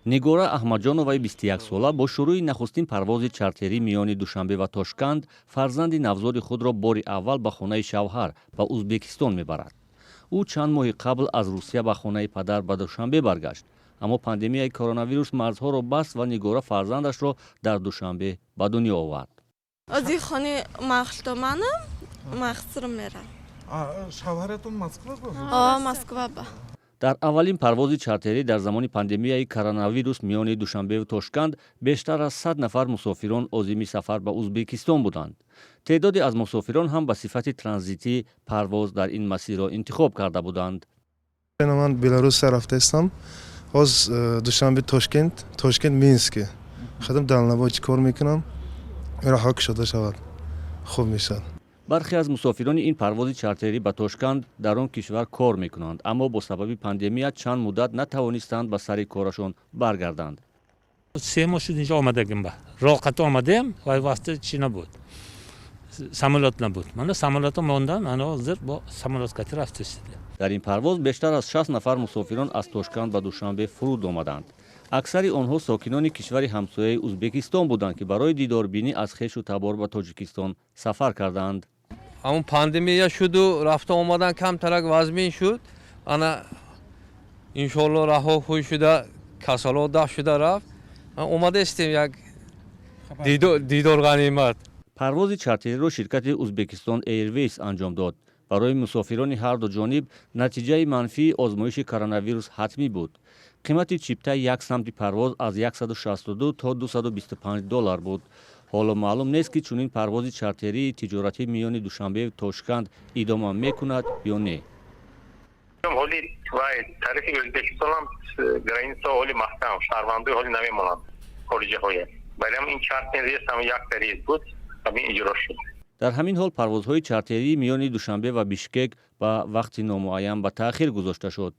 нигора аҳмадҷоноваи 21 сола бо шурӯи нахустин парвози чартерӣ миёни душанбе ва тошканд фарзанди навзоди худро бори аввал ба хонаи шавҳар ба узбекистон мебарад. ӯ чанд моҳи қабл аз русия ба хонаи падар ба душанбе баргашт, аммо пандемияи коронавирус марзҳоро баст ва нигора фарзандашро дар душанбе ба дунё овард. از این خانه مخلطه منم مخصرم میرم شوهرتون مسکو بود؟ مسکو با дар аввалин парвози чартерӣ дар замони пандемияи коронавирус миёни душанбеву тошканд бештар аз 100 нафар мусофирон озими сафар ба узбекистон буданд. теъдоде аз мусофирон ҳам ба сифати транзитӣ парвоз дар ин масирро интихоб карда буданд. من بلاروس رفتم از دوشنبه تاشکند مینسک خودم دلنبای چی کار میکنم میره حق شده شود خوب میشه. бархе аз мусофирони ин парвози чартерӣ ба тошканд дар он кишвар кор мекунанд, аммо бо сабаби пандемия чанд муддат натавонистанд ба сари корашон баргарданд. 3 ماه شد اینجا آمدگیم با راحت آمدیم و واسطه چی نبود سمالات نبود من سمالات موندن من حاضر با سمالات کتی رفته شده. дар ин парвоз бештар аз 60 нафар мусофирон аз тошканд ба душанбе фуруд омаданд. аксари онҳо сокинони кишвари ҳамсояи узбекистон буданд ки барои дидорбинӣ аз хешу табор ба тоҷикистон сафар карданд. همون پاندمیه شد و رفته آمدن کم ترک وزمین شد انا انشالله رها خوی شده کسالات ده شده رفت اومده استیم یک دیدار غنیمت. парвози чартериро ширкати узбекистон эйрвейс анҷом дод. барои мусофирони ҳарду ҷониб натиҷаи манфии озмоиши коронавирус ҳатмӣ буд. қимати чиптаи як самти парвоз аз 162 то 225 доллар буд. ҳоло маълум нест ки чунин парвози чартерии тиҷоратӣ миёни душанбе тошканд идома мекунад ё не. ҳоли вай таърихи ӯзбекистон ҳам граница ҳоли маҳкам шаҳрвандои ҳоли намемонанд хориҷиҳое вале ҳам ин чартен рейс ҳам як тарис буд ҳамин иҷро шуд. дар ҳамин ҳол парвозҳои чартерии миёни душанбе ва бишкек ба вақти номуайян ба таъхир гузошта шуд.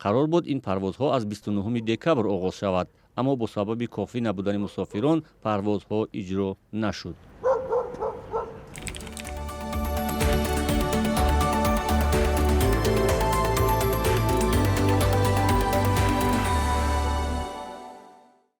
қарор буд ин парвозҳо аз 29 декабр оғоз шавад, аммо бо сабаби кофӣ набудани мусофирон парвозҳо иҷро нашуд.